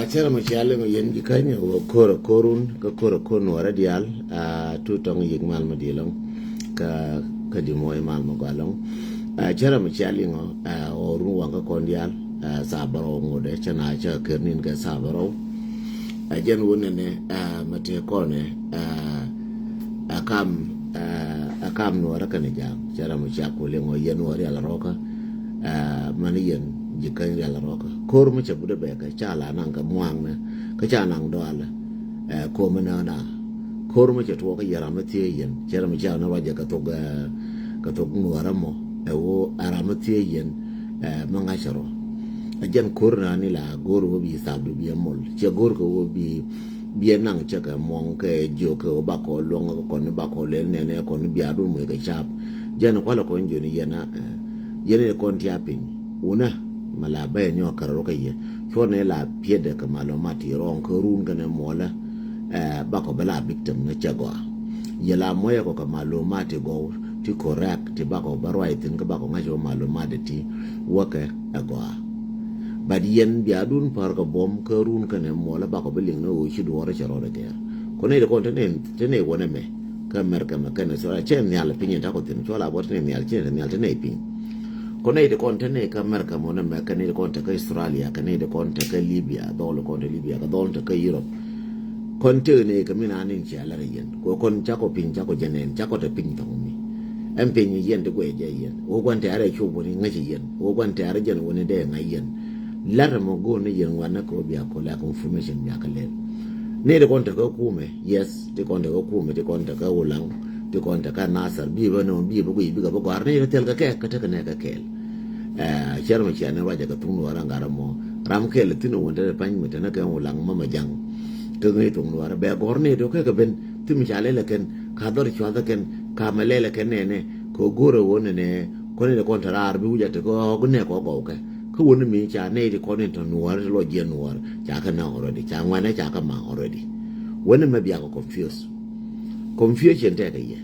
Chera machale mo yen gi kanya wo koro korun ka koro kon wara dial tu tong yig mal ma dilong ka di moy mal ma galong chera machale ngo o ru wanga kon dial sa baro ngode chana cha kernin ka sa baro jen wonene mate kone akam no wara kan jam chera machako le ngo yen wari ala roka mani yen jikan yala roka kor mu ce bude be ka chala nan ka muang na ka cha nan do ala ko mana na kor mu ce to ka yara mate yen jera mu ja na waje ka to mu waramo wo ara mate yen manga sharo ajen kor na ni la gor wo bi sabdu bi mol ce gor ko wo bi nan ce ka mon ka jo ko ba ko long ko ne ba ko le ne ko ne bi adu mu ka chap jen ko la ko njoni yena yene ko ntiapin una mala bay nyo kararo kaye chone la piede ka malomati ron ko run kana mola bako bala victim na chagwa yela moya ko ka malomati go ti correct ti bako barwai tin ka bako ngajo malomati ti waka agwa badiyen biadun par ka bom ka run kana mola bako beling no shi do ra charo de ya ko ne ko tene wona me ka merka makana so chen nyala pinya ta ko tin chola bot ne nyal chen nyal tene pin kone de konta ne ka America mona me ka ne de konta ka Australia ka ne de konta ka Libya dole konta Libya ka dole ka Europe konta ne ka mina nin ci ala yen ko kon cha ko pin cha ko jenen cha ko te pin to mi en pin yen de ko je yen o konta are chu bo ni ngaji yen o konta are jen woni de ngai yen lar mo go ne yen wana ko biya ko la confirmation ya ka le ne de konta ka kume yes de konta ka kume de konta ka ulang ti konta ka nasar bi ba no bi ba ko bi ga ba ne tel ka ka ta ne ka kel charma chane waja ka tunu wara ngara mo ram kel tinu wonda pan mi tana ka ulang mama jang to ngi tunu wara be gorne do ka ben timi chale la ken ka dor chwa da ken ka malele ken ne ko goro wona ne ko ne konta rar bi wuja te ko ne ko ka ko wona mi cha ne di ko ne to nuwar lo je nuwar cha ka na already cha ngwana cha ka ma already wona ma biya ko confusion te ka ye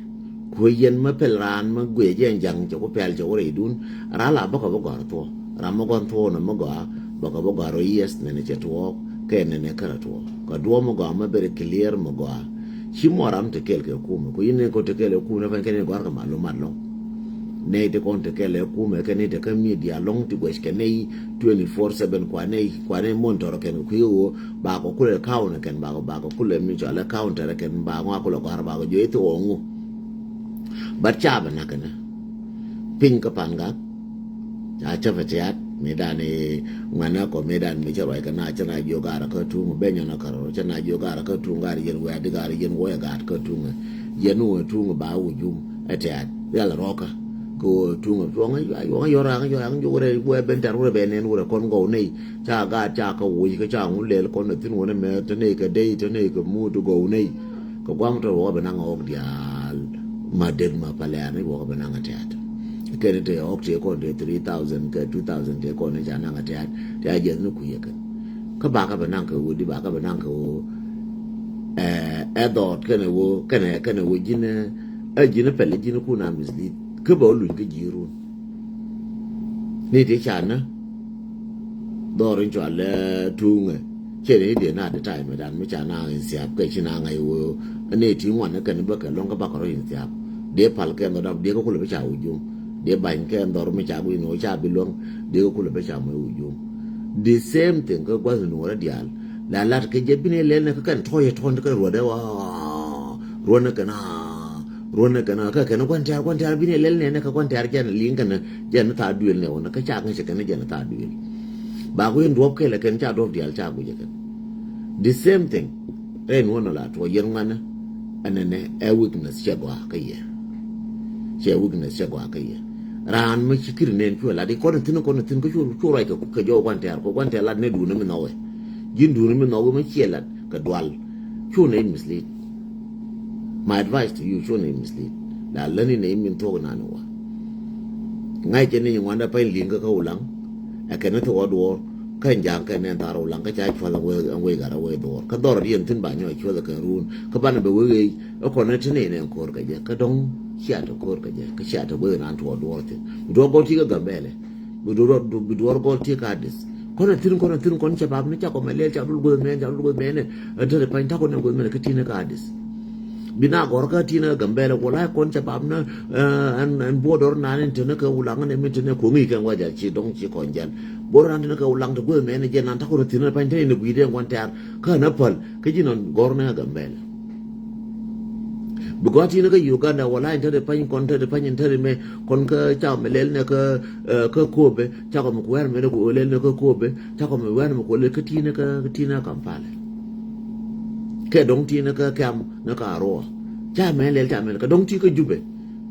ko yen ma pelran ma gwe jen jang ko pel jo re dun ra la ba ko ba to ra mo gon to na mo ga ba ko ba ro yes ne che to ke ne ka to ka do mo ga ma bere clear mo ga shi mo ram te kel ke ku mo ko yin ko te kel ku na fa ke ne ga ma lo ne de kon te kel ku me ke ne de ka media long ti gwe ke ne 24/7 kwa ne montor ken ku yo ba ko kule account ken ba ko kule mi jo la account ken ba ngwa ko ko ba ko jo itu ongu barcha ba na kana ping ka panga cha fa chat medane ngana ko medan mi jawai kana chana jo gara ka tu mo benya na karo chana jo gara ka tu ngari yen wa de gara yen wo ya gara ka tu yenu tu ba u jum etat ya la roka ko tunga tuanga yo ra yo re we bentar we benen we kon go nei cha ga cha ka wi ka cha ngun le kon tin wona me te nei ka dei te nei ka mu to go nei ko kwam to wo benang ok dia ma den ma pale ani wo benang atat ke ne te ok te ko de 3000 ka 2000 te ko ne ja na atat te a je nu ku ye ka ba ka benang ka wo di ba ka benang ka wo dot ke ne wo jine jine pele jine ku na misli ke ba lu ke jiru ni de chana dorin jo ale tunga che ne de na de time dan mi chana in siap ke china ngai wo ne ti ngwan ka ne ba ka long ka ba ko in siap de pal ke ndo de ko lu be cha ujum de ban ke ndo mi cha bu no cha bi long de ko lu be cha mo ujum the same thing ko gwa no ra dial la lat ke je bine le ne ka kan toye ton ka ro de wa ro na kana rona kana ka kana kwanta bine lelne ne ka kwanta jan linga na jan ta duel ne wona ka cha ngi kana jan ta duel ba ko yen dop ke la kan cha dop dial cha bu je kan the same thing ren wona la to yen mana anene a weakness cha gwa ka ye weakness cha gwa ka ye ran ma chikir ne ko la di ko tin ko chu rai ka jo kwanta la ne du ne mi nawe jin du ne mi nawe ma chela ka dwal chu ne mislead. My advice to you, show name mislead. La learning name in talk na no. Ngai chen ni wanda pa ling ka ulang. A kana to odwor kan jang kan ne taro ulang ka cha chwa la we ga ra we dor. Ka dor yen tin ba nyo chwa la kan run. Ka ban be we ko na tin ne ko ka je ka dong xia to ko ka je ka xia to we na to odwor tin. Do go ti ka gambele. Bu do go ti ka dis. kono tin kon chabab ni cha ko mele cha dul go men tere pa ta ko ne go men ke tina ka hadis bina gor ka tina gambele ko la kon chabab na an bodor na ne tene ka ulang ne min tene ko ngi kan waja chi dong chi kon jan boran tene ka ulang to go men je nan ta ko tina pa ta ne guide kon tar ka na pal ke jinon gor na gambele bugati na ka Uganda wala intare pa kon tare pa intare me kon ka cha melel ne ka kobe cha ko ko wer me ko lel ne ka kobe cha ko me wer me ko le ka tina Kampala ke dong tina ka kam na ka ro cha melel ka dong ti ka jube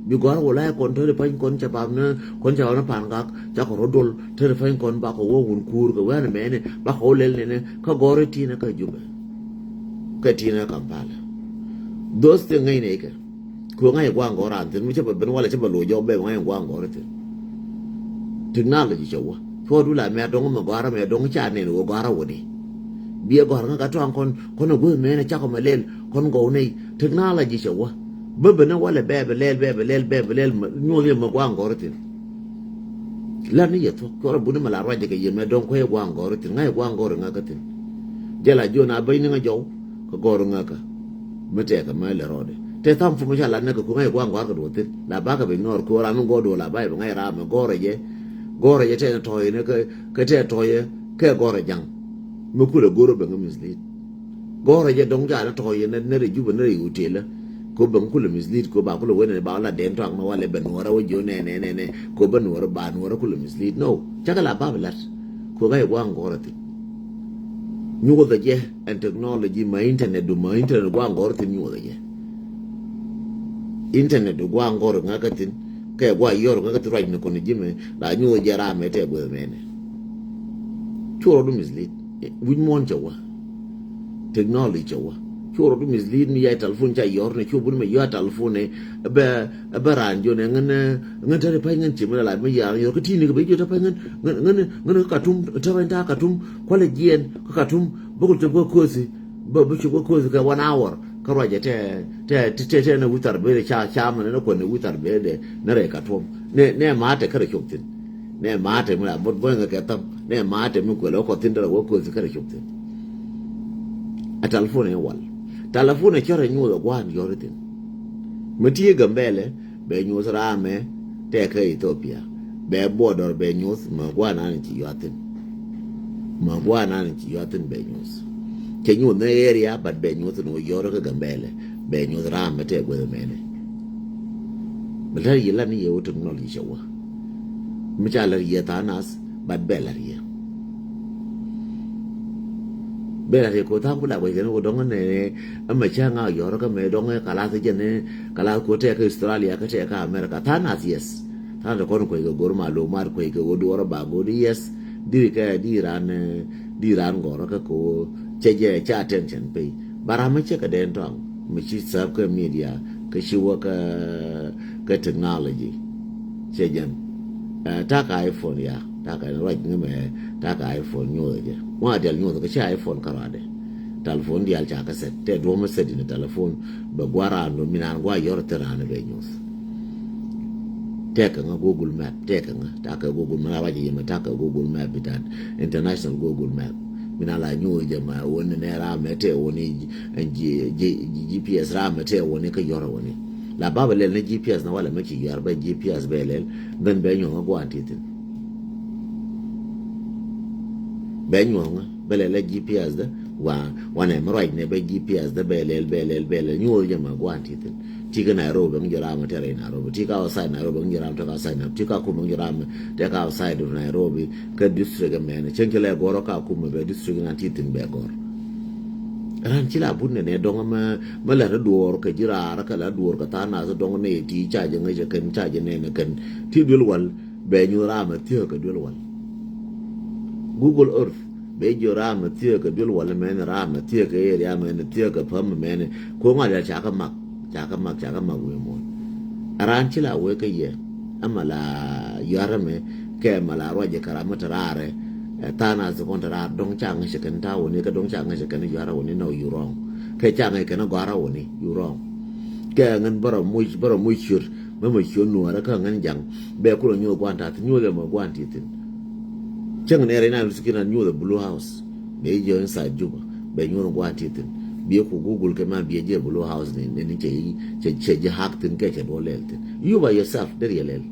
bi gor wala kon tare pa kon cha pam na kon cha na pan ga cha ko rodol tare pa kon ba ko wo gun kur ka wer me ne ba ko lel ne ka gore tina ka jube ka tina Kampala dos te ngai ne ka ko ngai gwa ngora antin mu chaba ben wala chaba lo jo be ngai gwa ngora te technology chawa ko du la me dong ma gwara me dong cha ne no gwara woni bia gwara nga to an kon no go me ne cha ko melel kon go nei technology chawa be na wala be lel nyo le ma gwa ngora te la ni yeto ko bu ne mala raje ke yeme dong ko gwa ngora te ngai gwa ngora nga ka te jela jona bay ni nga jow ko goro nga ka mete ka mai le rode te tam fu mala na ko ngai gwa ngwa ka do te la ba ka be nor ko ra no go do la ba be ngai ra me gore je te to ne ka te to ye ke gore jang mu ku le goro be ngam mislead gore je dong ja na to ye ne re ju be ne yu te la ko be ku le mislead ko ba ku le wene ba la den to ak no wale be nora wo jo ne ko be nora ba nora ku le mislead no cha ka la ba lat ko ngai gwa ngora te nyugo da je and technology ma internet gwa ngor tin nyugo da je internet gwa ngor nga tin ke gwa yor nga tin right ne ko ne jime la nyugo je ra me te go mene choro du mislead win mon jawa technology jawa choro du mislead mi ya telephone ja yor ne chobu me ya telephone be ranjo ne ngene tare pa ngene chime la me ya yor ko tini ko be jo ta pa ngene ka tum ta ka tum ko le jien ka tum bukul to ko kosi ba bu ko kosi ka 1 hour ka roje te na wutar be cha ma ne ko ne wutar be de na re ka tum ne ma te kare choktin ne ma te mu la bot bo nga ka tam ne ma te mu ko lo ko tin da ko kosi kare choktin a telephone e wal telephone chore nyu do gwan yoritin mtie gambele be nyu rame te ka Ethiopia be border be nyu ma gwana ni ti yatin ma gwana ni ti yatin be nyu ke nyu ne area but be nyu no yoro ka gambele be nyu rame te go mene bala yela ni yo technology shawa mchala yeta nas but bela ria bela re ko ta kula ko geno dong ne amma cha nga yoro ka me dong ka la se ne kala ko te ka Australia ka te ka America ta na yes ta da ko ko go ma lo mar ko go do ora ba go yes di ka di ran go ka ko che je cha attention pe bara me che ka den tong me chi sab ka media ka shi wa ka technology che jen ta ka iPhone ya ta ka right ngame ta ka iPhone nyo je wa del nyo ka cha iPhone karade telephone di al cha ka set te do mo set ni telephone ba gwara no minan gwa yor terana be news te ka nga Google Map te ka nga ta ka Google Map wa je ma ta ka Google Map bitan international Google Map mina la nyo je ma woni ne ra me te woni GPS ra me te woni ka yor woni la baba le GPS na wala me ki yor ba GPS be le ben be nyo gwa antitin benyo bele la GPS da wana mroid ne be GPS da bele nyu je ma gwanti tin tika Nairobi ngira ma tere Nairobi tika outside Nairobi ngira ma tika outside tika kuma ngira ma tika outside of Nairobi ka district mene chenkele goro ka kuma be district na titin be gor ran chila bunne ne donga ma la duor ka jira ka la duor ka ta na so donga ne ti cha je ngai je kan cha je ne kan ti dul wal be nyu ra ma ti ka dul wal Google Earth be jora ma tie ka bil wala men ra ma tie ka area men tie ka pam men ko ma da cha ka mak we mo aran chila we ka ye amala yarame ke mala roje karamata rare tana zo kon ra dong chang shi kan ta woni ka dong chang shi kan yara woni no you wrong ke chang ke na gara woni you wrong ke ngan bara muy shur ma shur no ra ka ngan jang be ko nyo kwanta nyo le ma kwanti tin Chang ne rena skin and knew the Blue House. Be jo inside Juba. Be you go at it. Be ku Google ke ma be je Blue House ni che hack tin ke che do leltin. You by yourself the real.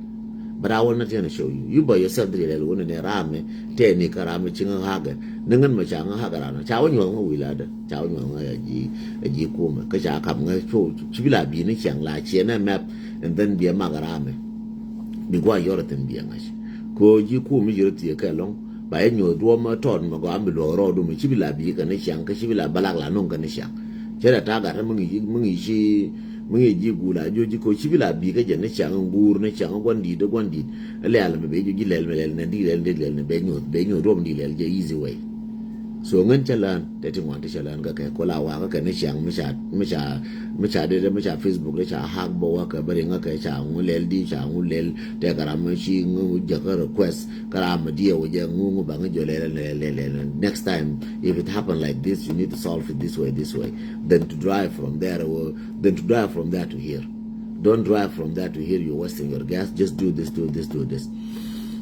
But I will not gonna show you. You by yourself the real one ne rame te ni karame chinga haga. Nangan ma changa haga rana. Cha won yo wi la da. Cha won yo ji kuma. Ka cha kam nga chu chibila bi ni chang la che na map and then be magarame. Bi gwa yoroten bi ngash. Ko ji ku mi yirti ka long ba enyo do ma ton ma ga mi lo ro do mi chibila bi ka ne shang ka chibila balak la non ka ne shang jera ta ga mun yi ji gula jo ji ko chibila bi ka je ne shang ngur ne shang gwandi de gwandi le ala me be ji lel ne di lel ne be nyo do mi lel je easy way so ngan chalan te ti wan te chalan ga ka ko la wa ka ne shang mi cha de Facebook le cha hak bo wa ka bare nga ka cha ngulel di cha ngulel te karam shi ngu ja ka request karam dia wo je ngu ba nga jo le next time if it happen like this you need to solve it this way then to drive from there to here. Don't drive from there to here, you're wasting your gas. Just do this.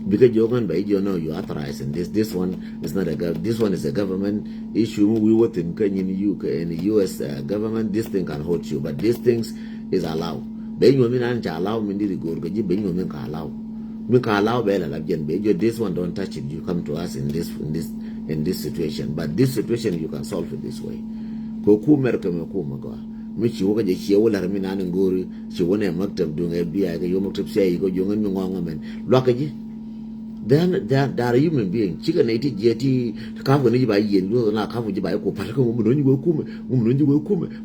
Because you're going by you authorize and this one is not this one is a government issue. We work in Kenya in the US government, this thing can hold you, but these things is allowed. Ben you mean allow me to go ben you mean allow this one don't touch it. You come to us in this situation, but this situation you can solve it this way. Koku merka mago. Michi woka je chia wala rami nani ngori chi wane maktab dung FBI ka yo maktab siya ko yo ngan ngonga men loka je then there are human being chika na iti jeti kafu ni ba yen lo na kafu je ba ko parka mo no nyigo kume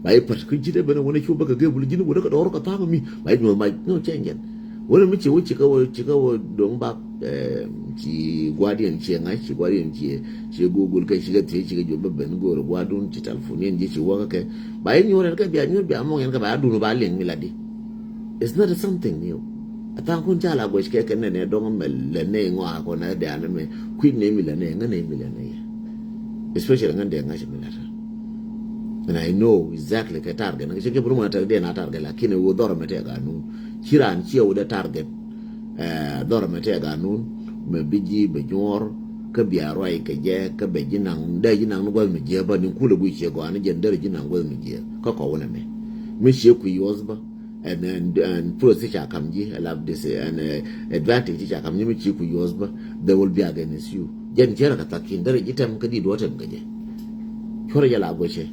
ba e parka jide bana wane chuba ka gebulu jini wala ka doro ka tama mi ba e no changen wala michi wo chika wo dong ba ci guardian ci Google ka shiga te ci jo babben goro gwadun ci telephone ji ci waka ke ba yin yore ka biya mo yan ka ba dunu ba len miladi. It's not something new. Atan kun jala go ke ken ne don mel ne ngwa ko na da na me queen ne milane ngane milane especially ngande ngashi milata. And I know exactly ka target na ke buruma ta de na target lakini wo doro mete ga nu kiran ci wo da target dora mate ga nun me biji be nyor ka biya roi ka je ka be jinang da jinang no gol me je ba ni kula bu che go an je ndere jinang gol me je ka ko wona me she ku yozba and process cha kamji I love this and advantage cha kamji me chi ku yozba they will be against you jen jera ka takin dare jitam ka di do tam ga je chore ya la go che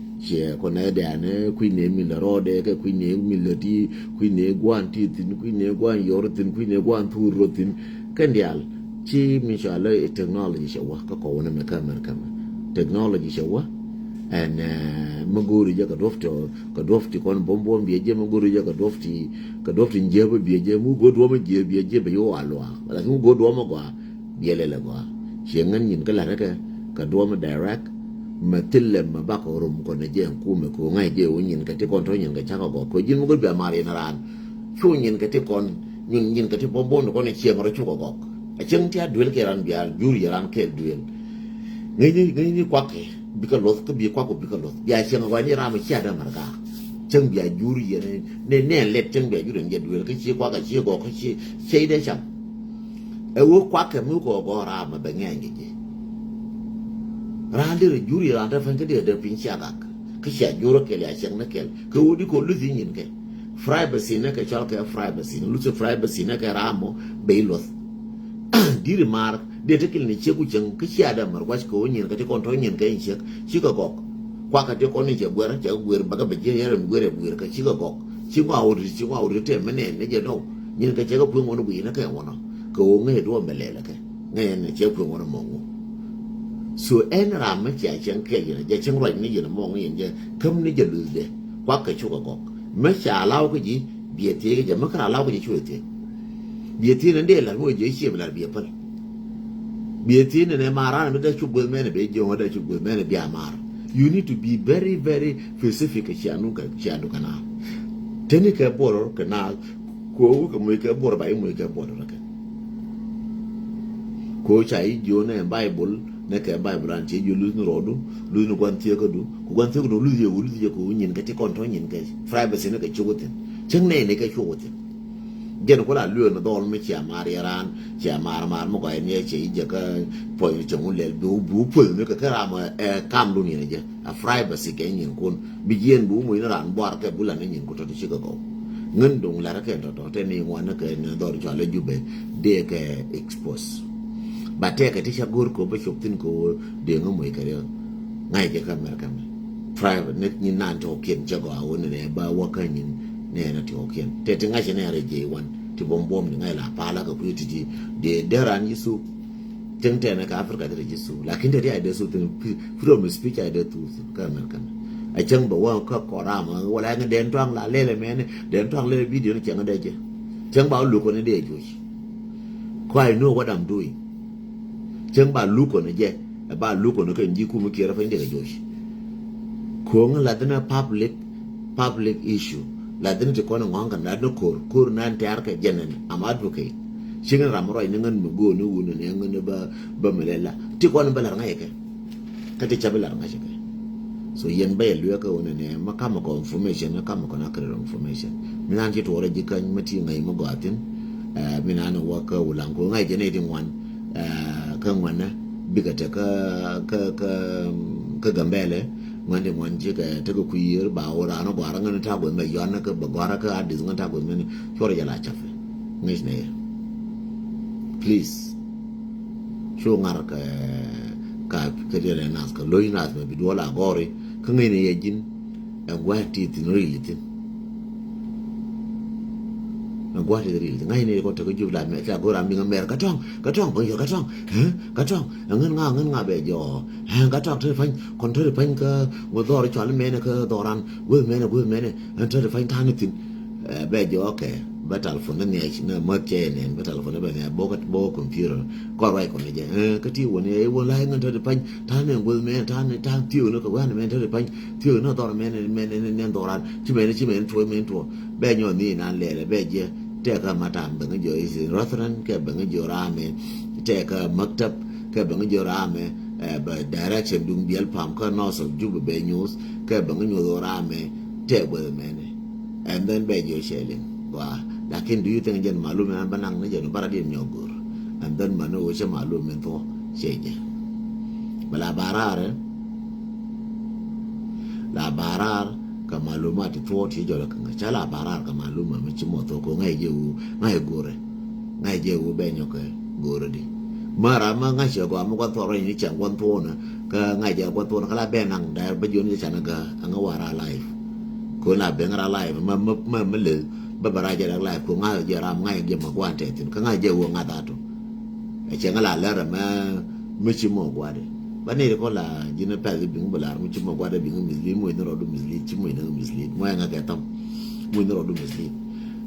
ko na da ne ku ne mi la rode ka ku ne mi la di ku ne gwan ti tin ku ne gwan yor tin ku ne gwan tu ro tin kan dial chi mi sha la technology sha wa ka ko wona me ka technology sha wa and magori ja ka dofti kon bombom bi je magori ja ka dofti njebe bi je mu go do ma je bi je be yo alwa wala mu go do ma gwa bi le gwa shengan yin ka la ka do ma direct matille ma ba ko rum ko ne je ku me ko ngai je wonyin ka ti kon to nyin ka cha ko jin mo go be mari na ran chu nyin ka ti kon nyin ka ti bombom ko ne che ngoro chu ko a chen ti adwel ke ran bi al juri ran ke duel ngai kwa ke bi ka los ka bi kwa ko bi ka los ya chen wa ni ram cha da marga chen bi juri ne let chen bi juri nge duel ka chi kwa ka chi ko ka chi sei de cham e wo kwa ke mu ko ra ma be ngai nge Randir juri randa fanka dia da pin shaga ka sha juro ke ya shan na kel ko wudi ko luzi yin ke privacy na ka chal ka privacy lu se privacy na ka ramo beilos dir mar de te kel ni che ku chen ka sha da mar was ko yin ka te kon to yin ka yin shi ka gok kwa ka te kon ni che gwera ba ka be je yare gwera ka shi ka gok shi wa uri te mene ne je no yin ka che ka pu mo no bi na ka wono ko nge do mele la ka nge ne che pu mo no mo so en ram ma cha chen ke yin je chen roi ni yin mo yin je kam ni je lu de kwa ka chu ka gok ma cha lao ke ji bie te ke je ma ka lao ke ji chu te bie te ne de la mo je shi la bie pal bie te ne ma ra ne da chu gol me ne be je ho da chu gol me ne bia mar you need to be very very specific cha nu kana teni ka bor kana ko ka mo ka bor ba mo ka bor ka ko cha i jo ne bible ne ka bible an che ju lu no rodu lu no kwan tie ko du ko kwan tie ko lu je ko nyin ka ti kon to nyin ka privacy ne ka chugoten chen ne ka chugoten jen ko la lu no dol me chia mar yaran chia mar mo ko ne che je ka po che un le bu pu ne ka ra ma kam lu ni ne je a fry ba si ke nyin kun bi jen bu mu ran bor ke bu la ne nyin ko to chi ko ngen dong la ra ke to te ni wan ke ne do cho le jube de ke expose ba te ke ti cha gur ko ba chok tin ko de ngo mo ke re ngai je ka mer ka private net ni nan to ken che go a won ne ba wa ka nyin ne na to ken te te ngai ne re je wan ti bom bom ni ngai la pa la ka ku ti de ran yi su teng te na ka afrika de ji su la kin de ai de su tin from speech ai de tu ka mer ka ai chang ba wa ka ko ra ma wa la ngai den twang la le me ne den twang le video ni chang de je chang ba lu ko ne de ju ko I know what I'm doing chang ba lu ko ne je ba lu ko ne ka ji ku mu ki ra fa de ju ko la dana public issue la dana te ko na nganga na no kur nan te arka jenen am advocate singa ramro ni ngan mu go ni wunu ne ngan ba melela ti ko na balar ngai ke ka te chabelar ngai ke so yen ba yelu ka wonu ne makama ko information makama ko na kare information minan ti to re jikan mati ngai mo go atin minan wa ka ulang ko ngai jene din wan kan wana bigata ka gambele ngande nganje ka te ko kuyir ba ora no gwara ngane ta go me yonna ka ba gwara ka adis ngane ta go me chore jala chafe ngish ne please show ngar ka de nas ka loy nas me bi dola gore ka ngene yejin en gwati tin relitin en gwati relitin ngai ne ko te ko jubla me ta go ram bi ngamer ka tong ko yo ka tong ngan nga be jo ka tong te fan kon te fan ka go dor cho le me ne ka doran go me ne en te fan ta ni tin be jo okay batal phone ne ne ma che ne batal phone be ne bo computer ko rai ko ne je ka ti woni e wala ngan te fan ta ne go me ta ne ta ti no ko wa ne me te fan ti no dor me ne doran ti me to be nyo ni na le be je te ka matam be ngi is restaurant ke be ngi rame te ka maktab ke be ngi rame ba direction dung biel pam ka no so jubu be news ke be ngi rame te go me ne and then be jo shelling wa lakin do you think jen malum an banang ne jen paradim nyogur and then mano wo che malum men to cheje bala barare la barar ka malumati to ti jolo ka chala barar ka maluma me chimo to ko ngai je u be nyoke gore di mara ma ngai che ko am ko to re ni chang kon to na ka ngai je ko to na kala be nang da ba jon ni chana ga anga wara live ko na be ngara live ma le ba baraja da live ko ngai je ram ngai je ma kwan te tin ka ngai je wo ngata to e che ngala le ra ma me chimo gwade bane ko la jina pa bi ngum la mu chimo gwada bi ngum misli mo ino rodu misli chimo ino misli mo nga ka tam mo ino rodu misli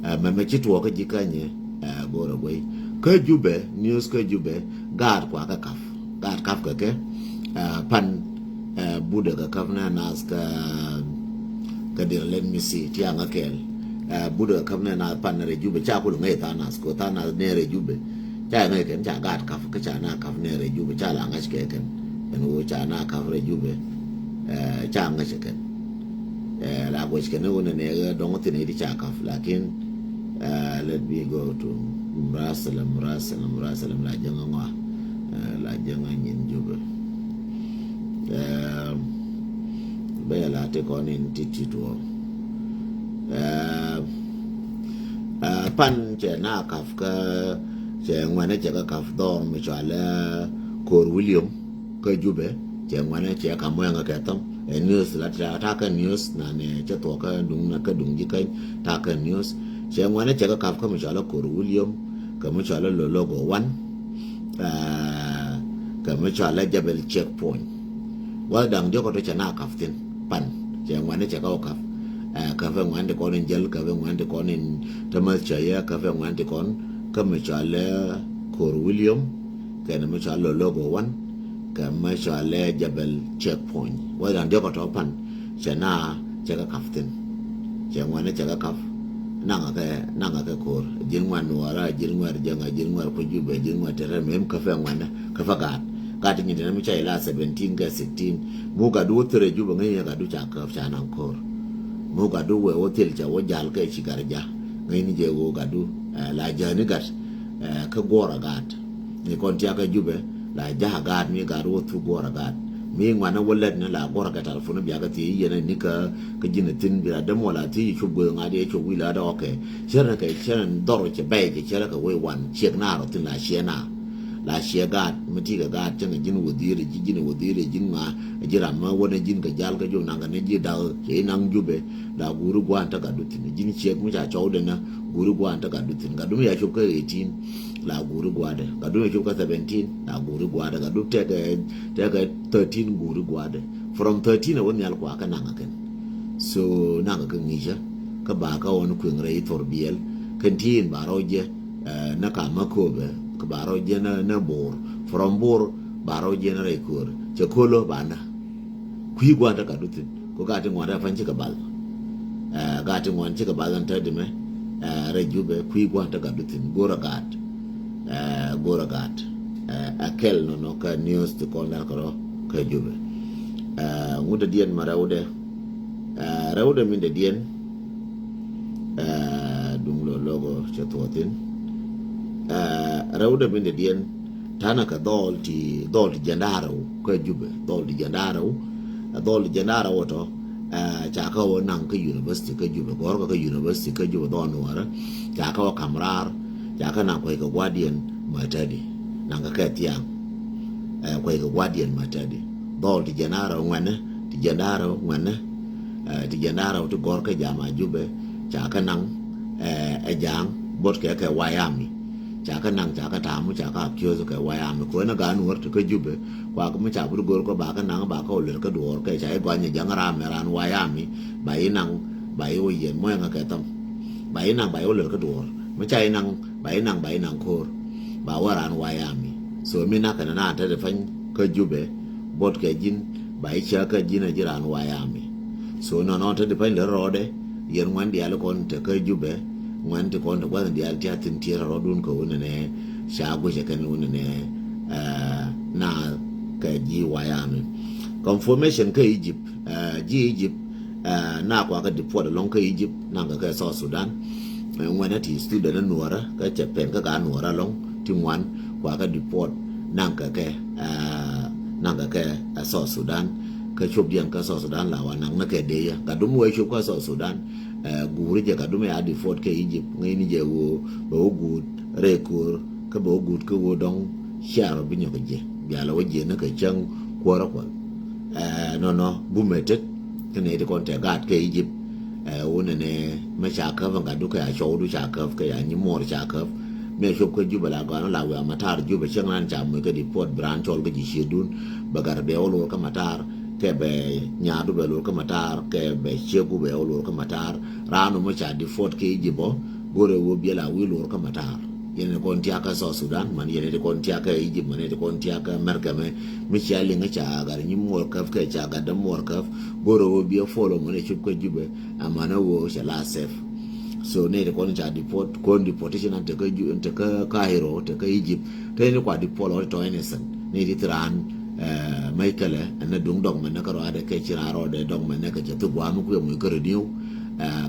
ma me chitu ko jikanye goro boy ka jube news ka jube gar kwa ka kaf ka ke pan buda ka kafna nas ka dir let me see ti anga kel buda kafna na pan re jube cha ko ngai ta nas ko ta na ne re jube cha ngai ken cha gar kaf ka cha na kaf ne re jube cha la ngas ke ken en wo cha na kafre jube cha nga cheken la go chken wona ne ga dong tin di cha kaf lakin let me go to murasalam la janga nyin jube be la te kon in titito pan che na kaf ka che ngwana che ka kaf dor mi cha la kor William ka jube che ngwana che ka mo nga ka tam news la ta ka news na ne che to ka dung na ka dung ji ka ta ka news che ngwana che ka kaf ka mo chala ko William ka mo chala logo 1 ka mo chala Jabal checkpoint wa dang jo ko to chana kaf tin pan che ngwana che ka kaf ka fa ngwan de ko nen jel ka fa ngwan de ko nen tamal cha ya ka fa ngwan de kon ka mo chala ko William ka mo chala logo 1 ka mashale Jabal checkpoint wa dan de ko to pan chena cheka kaften chengwana cheka kaf nanga ka kor jinwan wara jinwar janga jinwar ko jube jinwar tere mem ka fa ngwana ka fa ka tinyi na mi chai la 17 ka 16 mu ga du tere jube ngai ga du cha ka cha nan kor mu ga du we hotel cha wo jal ka chi garja ngai ni je wo ga du la jani gat ka gora gat ni kon tia ka jube la jaha gat mi gat wo tu gora gat mi ngwana wallet na la gora gat alfunu biya ga ti yene ni ka jina tin bi da mo la ti chu go ngade chu wi la da okay chera ka chera doro che bai ke chera ka we wan chek na ro tin la shena la shegat mati ga gat chen jin wudire jin wudire jin ma jira ma wona jin ga jal ga jo nanga ne ji da ke nang jube da guru gwan ta ga dutin jin chek mu cha chawde na guru gwan ta ga dutin ga dum ya chu ka 18 la guru gwade ga dum ya chu ka 17 la guru gwade ga dum te ga 13 guru gwade from 13 won yal kwa ka nanga ken so nanga kan nisha ka ba ka won ku ngre tor biel kan tin ba roje na ka makobe ka baro jena na bor from bor baro jena re kur che kolo bana kui gwa ta ka dutin ko ga tin wada fanci ka bal ga tin wan ci ka balan ta dime re jube kui gwa ta ka dutin gora gat akel no ka news to ko na ko ka jube nguda dien marawde rawde min de dien dum lo logo che totin rawda min de dien tana ka dol ti jandaro ko jube dol ti jandaro to cha ka wo nan ka university ka jube gor ka university ka jube don wara cha ka kamrar cha ka nan ko ka guardian matadi nan ka tiang ko ka guardian matadi dol ti jandaro ngwana ti jandaro to gor ka jama jube cha ka nan jang bot ka wayami chaka nang chaka tamu chaka kyozo ka wayami ko na gan wor to ka jube kwa ko cha bur gor ko ba ka nang ba ko le ka dor ka cha go nya jangara meran wayami ba inang ba yo yen mo nga ka tam ba inang ba yo le ka dor mo cha inang ba inang ko ba waran wayami so mi na ka na ta da fan ka jube bot ka jin ba cha ka jina jiran wayami so no ta da fan le rode yen wan dia le kon te ka jube wanti ko ndo gwan dia alti atin tira rodun ko wonne shago je kan wonne na ka ji wayami confirmation ka Egypt ji Egypt na kwa ka deport long ka Egypt na ka South Sudan wona ti student nuora ka Japan ka nuora long timwan kwa ka deport na ka South Sudan ka chob dian ka South Sudan la wana na ka de ya ka dum we chob ka South Sudan guri je ka dume adi fort ke Egypt ngai ni je wo bo good rekur ka bo good ko wo dong sharo binyo ke je biala wo je na ka chang kwara kwa no bumetet kene de konte gat ke Egypt wona ne ma cha ka vanga du ka ya show du cha ka ya ni mor cha ka me shop ko juba la ga la wa matar juba chang nan cha mo ke di port branch ol ga ji shedun bagar be ol ka matar ke be nyaadu be lo ka matar ke be chegu be lo ka matar rano mo cha di fort ke jibo gore wo biela wi lo ka matar yene kon tia ka South Sudan man yene de kon tia ka Egypt man de kon tia ka America me mi cha li nga cha gar ni mo ka ke cha ga da mo ka gore wo bi folo mo ne chup ko jibe amana wo cha la sef so ne de kon cha di port kon deportation ante ka Cairo te ka Egypt te ne kwa di polo to innocent ne di tran Michael na dung dong man ka ro ade ke chira ro de dong man ka je tu gwa mu ku mu ka renew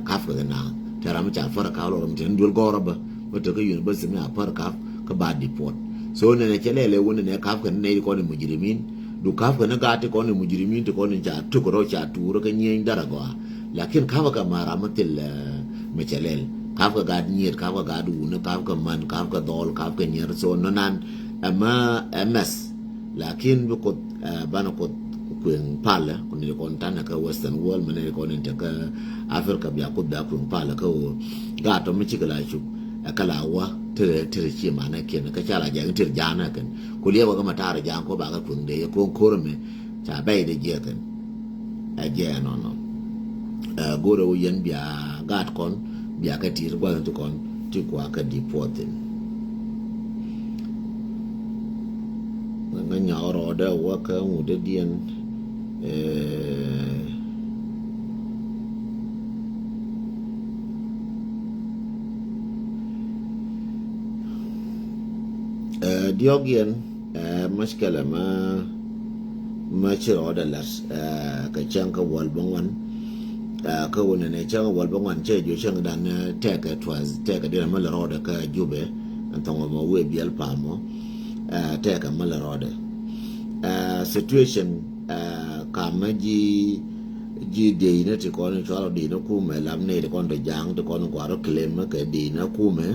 kaf ga na tara mu cha fara ka lo mu ten dul goro ba ko to ka university na fara ka ba deport so ne ne kelele wona ne kaf ka ne ko ne mujrimin du kaf ka na ga te ko ne mujrimin te ko ne cha tu ko ro cha tu ro ka nyen dara go lakin kaf ka mara matil mechelel kaf ka ga nyer kaf ka ga du ne kaf ka man kaf ka dol kaf ka nyer so no nan ama ms lakin bukot bana ko kwen pala kuni kon tana ka western world mane ko ne ka Africa biya ko da kwen pala ko ga to mi chikala chu kala wa tere chi mana ken ka chala ja tir jana kan ko lewa ga matara jan ko ba ka kwen de ko korme ta bai de je kan aje no gore wo yen biya gat kon biya ka tir gwa to kon ti kwa ka deported nga nyawro da waka mu da diyan diogian mashkala ma chiro da las ka chanka wal bangwan ka wona ne chang wal ba wan che ju chang dan take it was take a dinner mal road ka jube antongo mo we biel pamo take a mal road situation kamaji ji de ne ti ko ne chalo de no ku me lam ne de kon de jang de kon ko ro claim ka de na ku me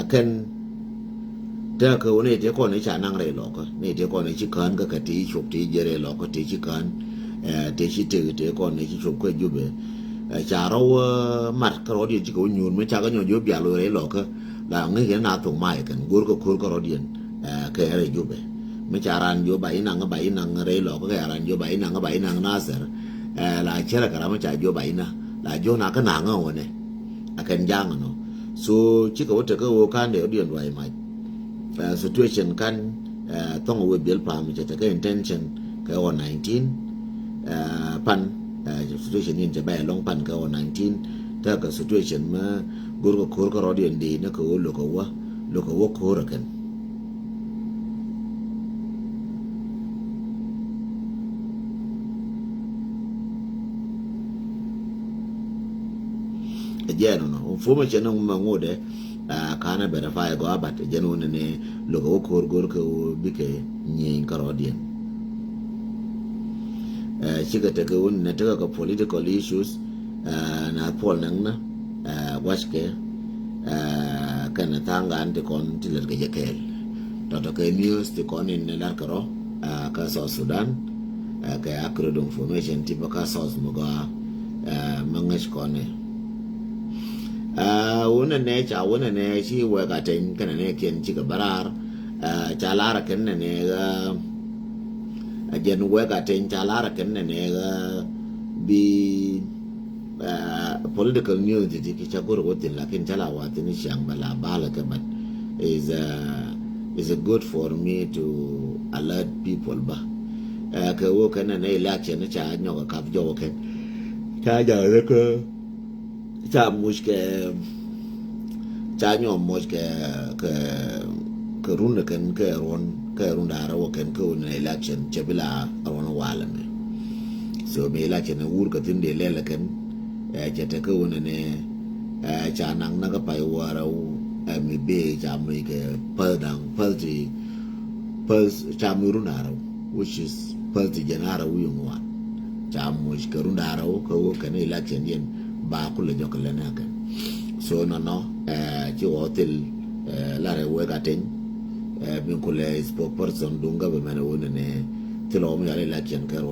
ken ta ka woni te ko ne cha nang re lo ko ne te ko ne chi kan ka ti chup ti jere lo ko ti chi kan te chi te ko ne chi chup ko jube cha ro mat ka ro di chi ko nyun me cha ka nyo jo bia lo re lo ka la ngi ke na tu mai kan gur ko kur ko ro di ka re jube me cha ran jo ba ina re lo ko ka ran jo ba ina na ser la chera ka ra me cha jo ba ina la jo na ka na nga wone akan jang no so chi ko te ko kan de di wai mai situation kan tong we bill pam che ke intention ke on 19 pan situation in je ba long pan ke on 19 ta ka situation ma gur ko khor ko rodi ndi na ko lo ko wa ko ra kan ajeno no fuma che no ma ngode kana verify go abat jeno ne logo ko gor ko bike nyin karodien chiga te ko ne te ko political issues na pol nang na waske kana tanga ante kon tiler ge jekel to ke news te kon in la karo ka so Sudan ka akro information tipo ka so mo ga mangash kone wona ne cha wona ne shi wa ga tan kana ne ken ci ga barar cha lara ken ne ga ajen wa ga tan cha lara ken ne ga bi political news di ki cha gor wotin la ken chala wa tin shang bala bala ka but is good for me to alert people ba ka wo kana ne election cha nyo ka jo ken cha ja ka cha muske cha nyo muske ke run ken ke run da ra ken ko ne election che bila ron wala me so me election wur ka tin de le ken che te ko ne cha nang na ka pai wara me be cha me ke padang palti pas cha mu run ara which is palti janara uyungwa cha muske run da ra ko ken election yen ba kula jokale na kan so no ci hotel la re we gaten bin kula spokesperson dunga be mena wona ne tilo mi ale la ken